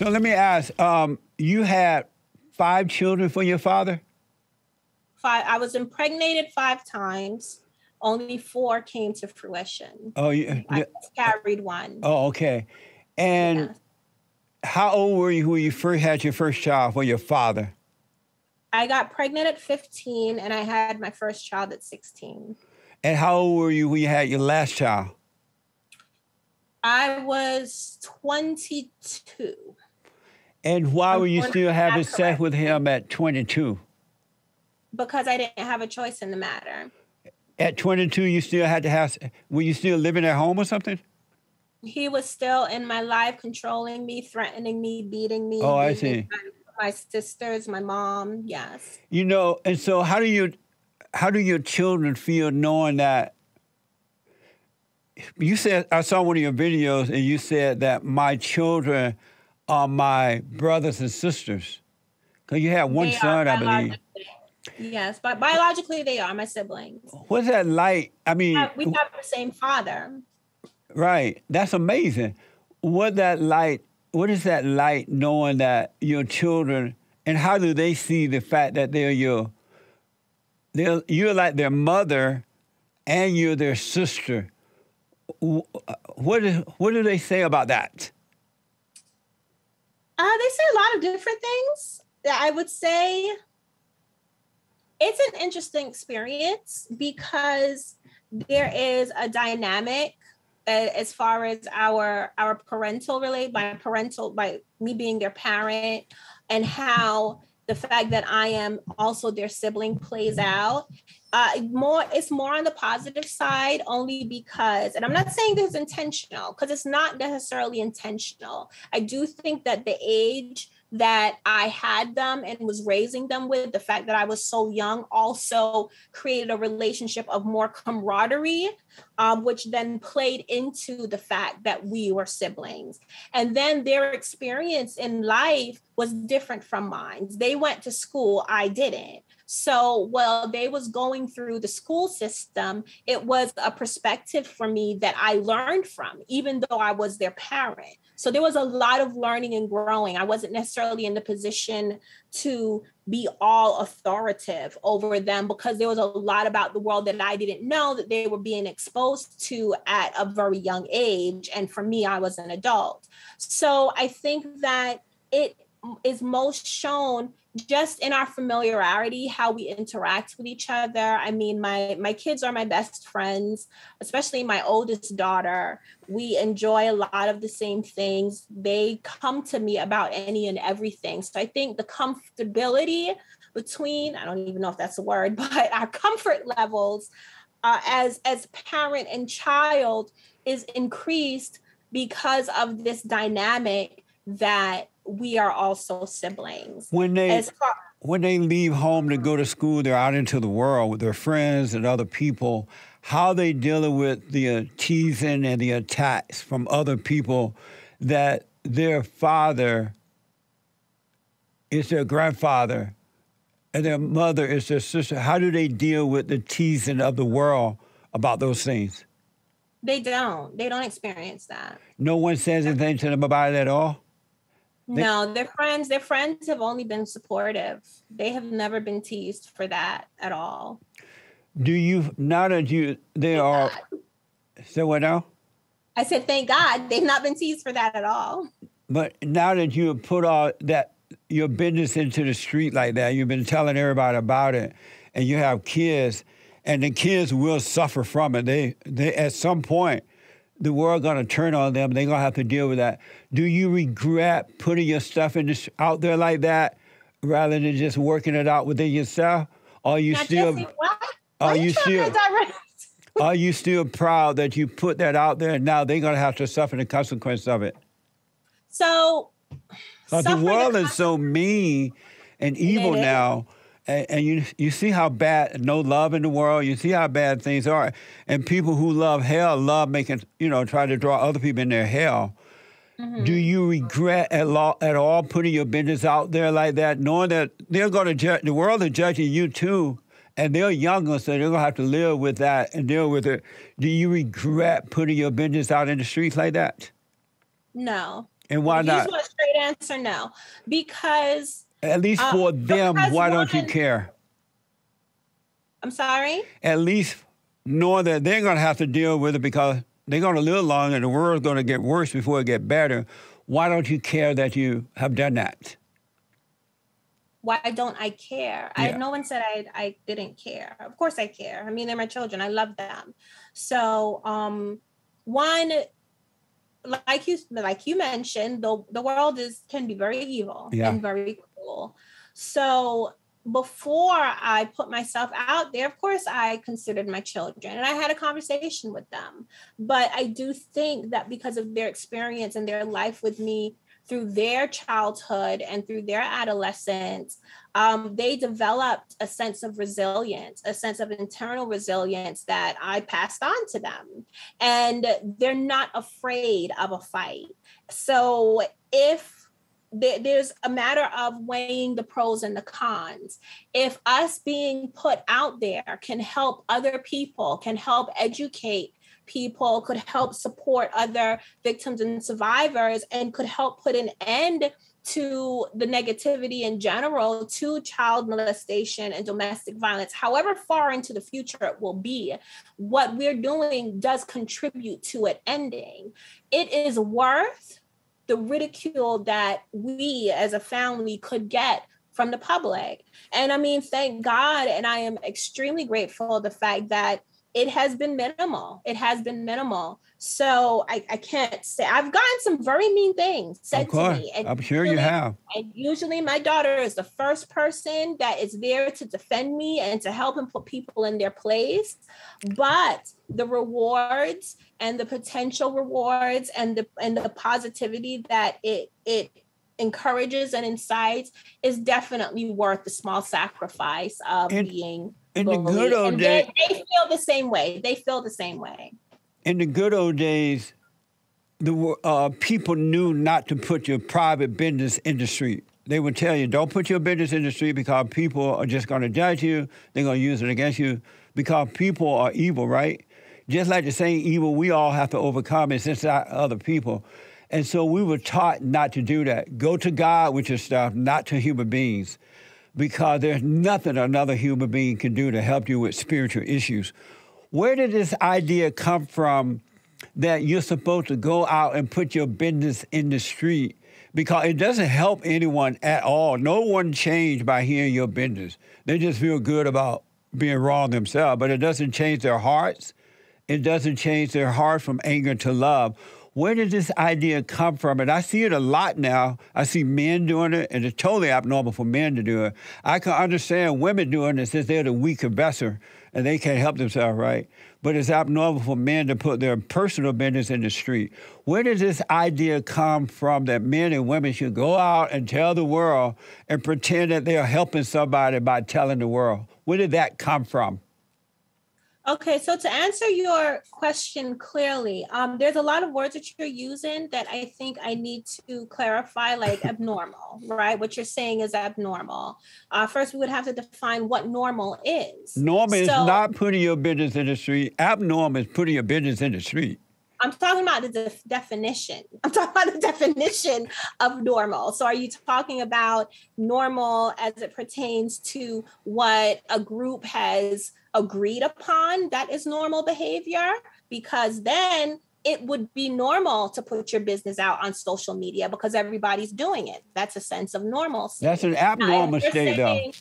So let me ask, you had 5 children for your father? 5. I was impregnated 5 times. Only 4 came to fruition. Oh, yeah. I carried 1. Oh, okay. And Yes. how old were you when you first had your first child for your father? I got pregnant at 15 and I had my first child at 16. And how old were you when you had your last child? I was 22. And why were you still having sex with him at 22? Because I didn't have a choice in the matter. At 22, you still had to have, were you still living at home or something? He was still in my life, controlling me, threatening me, beating me. Oh, I see. My sisters, my mom, yes. You know, and so how do your children feel knowing that? You said, I saw one of your videos and you said that my children are my brothers and sisters. Because you have one son, I believe. Yes, but biologically they are my siblings. What's that like? I mean, we have the same father. Right. That's amazing. What is that like knowing that your children, and how do they see the fact that you're like their mother and you're their sister? What do they say about that? They say a lot of different things. I would say it's an interesting experience because there is a dynamic as far as our parental by me being their parent, and how the fact that I am also their sibling plays out. It's more on the positive side, only because, and I'm not saying this is intentional, because it's not necessarily intentional. I do think that the age that I had them and was raising them with, the fact that I was so young, also created a relationship of more camaraderie, which then played into the fact that we were siblings. And then their experience in life was different from mine. They went to school, I didn't. So while they was going through the school system, it was a perspective for me that I learned from, even though I was their parent. So there was a lot of learning and growing. I wasn't necessarily in the position to be all authoritative over them, because there was a lot about the world that I didn't know that they were being exposed to at a very young age. And for me, I was an adult. So I think that it is most shown just in our familiarity, how we interact with each other. I mean, my kids are my best friends, especially my oldest daughter. We enjoy a lot of the same things. They come to me about any and everything. So I think the comfortability between, I don't even know if that's a word, but our comfort levels as parent and child is increased because of this dynamic that we are also siblings. When they leave home to go to school, they're out into the world with their friends and other people. How they dealing with the teasing and the attacks from other people that their father is their grandfather and their mother is their sister. How do they deal with the teasing of the world about those things? They don't experience that. No one says anything to them about it at all? No, their friends have only been supportive. They have never been teased for that at all. Do you, now that they are, so what now? I said, thank God, they've not been teased for that at all. But now that you have put all that, your business into the street like that, you've been telling everybody about it, and you have kids, and the kids will suffer from it. They at some point, the world going to turn on them. They're going to have to deal with that. Do you regret putting your stuff out there like that rather than just working it out within yourself? Are you still? Jesse, what? Are you still proud that you put that out there and now they're going to have to suffer the consequence of it? So, the world is so mean and evil now. And you see how bad, no love in the world, you see how bad things are. And people who love hell love making, try to draw other people in their hell. Mm-hmm. Do you regret at all putting your business out there like that, knowing that they're going to judge, the world is judging you too, and they're younger, so they're going to have to live with that and deal with it. Do you regret putting your business out in the streets like that? No. And why not? You just want a straight answer no, because at least for them, why don't you care? I'm sorry? At least knowing that they're going to have to deal with it because they're going to live long and the world's going to get worse before it gets better. Why don't you care that you have done that? Why don't I care? Yeah. No one said I didn't care. Of course I care. I mean, they're my children. I love them. So, one, like you mentioned, the world can be very evil and very cruel. So before I put myself out there, of course, I considered my children and I had a conversation with them. But I do think that because of their experience and their life with me through their childhood and through their adolescence, they developed a sense of resilience, a sense of internal resilience that I passed on to them. And they're not afraid of a fight. So if there's a matter of weighing the pros and the cons. If us being put out there can help other people, can help educate people, could help support other victims and survivors, and could help put an end to the negativity in general, to child molestation and domestic violence, however far into the future it will be, what we're doing does contribute to it ending. It is worth the ridicule that we as a family could get from the public. And I mean, thank God, and I am extremely grateful the fact that it has been minimal. It has been minimal. So I can't say, I've gotten some very mean things said to me. And I'm sure you have. And usually my daughter is the first person that is there to defend me and to help and put people in their place. But the rewards and the potential rewards and the positivity that it encourages and incites is definitely worth the small sacrifice of being in bullied. The good old days, they feel the same way. They feel the same way. In the good old days, the people knew not to put your private business in the street. They would tell you, don't put your business in the street because people are just going to judge you. They're going to use it against you because people are evil, right? Just like the same evil we all have to overcome is inside other people. And so we were taught not to do that. Go to God with your stuff, not to human beings, because there's nothing another human being can do to help you with spiritual issues. Where did this idea come from that you're supposed to go out and put your business in the street? Because it doesn't help anyone at all. No one changed by hearing your business. They just feel good about being wrong themselves, but it doesn't change their hearts. It doesn't change their heart from anger to love. Where did this idea come from? And I see it a lot now. I see men doing it, and it's totally abnormal for men to do it. I can understand women doing it since they're the weaker vessel, and they can't help themselves, right? But it's abnormal for men to put their personal business in the street. Where does this idea come from that men and women should go out and tell the world and pretend that they're helping somebody by telling the world? Where did that come from? Okay, so to answer your question clearly, there's a lot of words that you're using that I think I need to clarify, like abnormal, right? What you're saying is abnormal. First, we would have to define what normal is. Normal is not putting your business in the street. Abnormal is putting your business in the street. I'm talking about the definition. I'm talking about the definition of normal. So are you talking about normal as it pertains to what a group has agreed upon that is normal behavior? Because then it would be normal to put your business out on social media because everybody's doing it. That's a sense of normalcy. That's an abnormal state, though.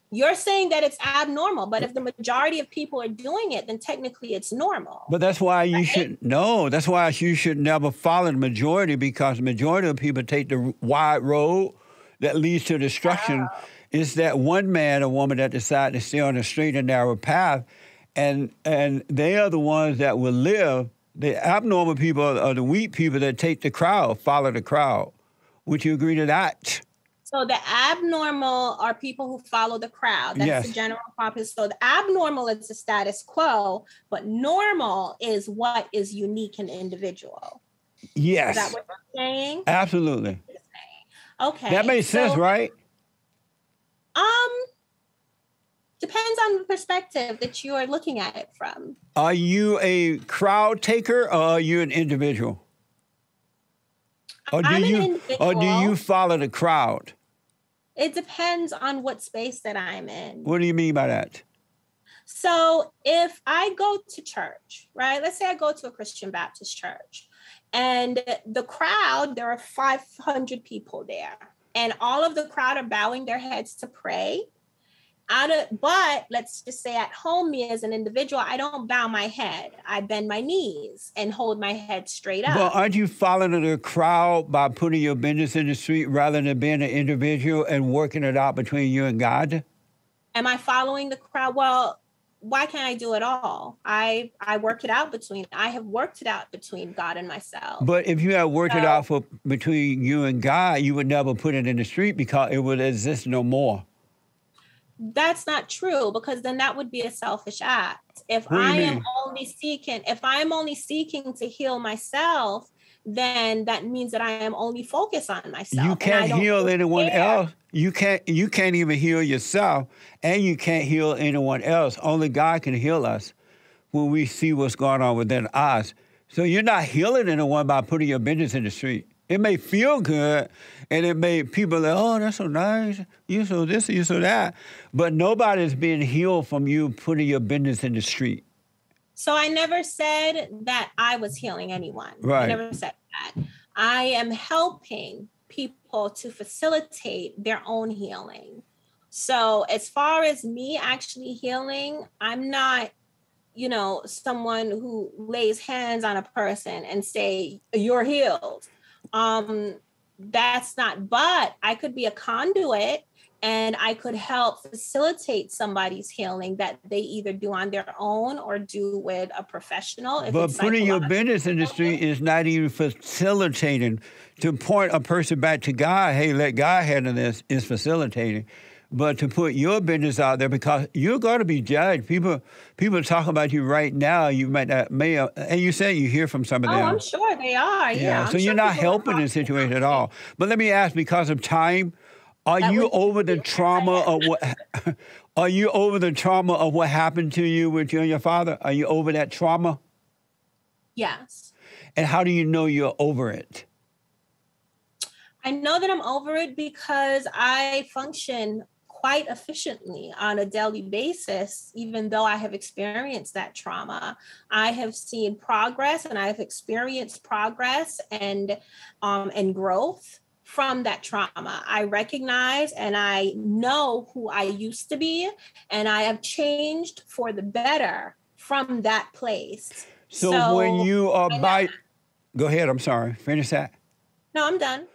You're saying that it's abnormal, but if the majority of people are doing it, then technically it's normal. But that's why you should know. That's why you should never follow the majority, because the majority of people take the wide road that leads to destruction. It's that one man or woman that decide to stay on a straight and narrow path, and they are the ones that will live. The abnormal people are the weak people that take the crowd, follow the crowd. Would you agree to that? So the abnormal are people who follow the crowd. That's the general populace. So the abnormal is the status quo, but normal is what is unique and individual. Yes. Is that what you're saying? Absolutely. Okay. That makes sense, right? Depends on the perspective that you are looking at it from. Are you a crowd taker or are you an individual? Or do I'm an you individual. follow the crowd? It depends on what space that I'm in. What do you mean by that? So if I go to church, right? Let's say I go to a Christian Baptist church, and the crowd, there are 500 people there, and all of the crowd are bowing their heads to pray. But let's just say at home, me as an individual, I don't bow my head. I bend my knees and hold my head straight up. Well, aren't you following the crowd by putting your business in the street rather than being an individual and working it out between you and God? Am I following the crowd? Well, why can't I do it all? I have worked it out between God and myself. But if you had worked it out between you and God, you would never put it in the street because it would exist no more. That's not true, because then that would be a selfish act. If I am only seeking to heal myself, then that means that I am only focused on myself. You can't heal anyone else. You can't even heal yourself, and you can't heal anyone else. Only God can heal us when we see what's going on within us. So you're not healing anyone by putting your business in the street. It may feel good, and it may people like, oh, that's so nice. You so this, you so that. But nobody's being healed from you putting your business in the street. So I never said that I was healing anyone. Right. I never said that. I am helping people to facilitate their own healing. So as far as me actually healing, I'm not, someone who lays hands on a person and say, you're healed. That's not, but I could be a conduit, and I could help facilitate somebody's healing that they either do on their own or do with a professional. But putting your business in the street is not even facilitating. To point a person back to God, hey, let God handle this, is facilitating. But to put your business out there, because you're going to be judged. People talk about you right now. You and you said you hear from some of them. Oh, I'm sure they are. Yeah. So you're not helping the situation at all. But let me ask, because of time, are you over the trauma of what? Are you over the trauma of what happened to you with you and your father? Are you over that trauma? Yes. And how do you know you're over it? I know that I'm over it because I function quite efficiently on a daily basis, even though I have experienced that trauma. I have seen progress, and I have experienced progress and growth from that trauma. I recognize and I know who I used to be, and I have changed for the better from that place. So when you are go ahead, I'm sorry, finish that. No, I'm done.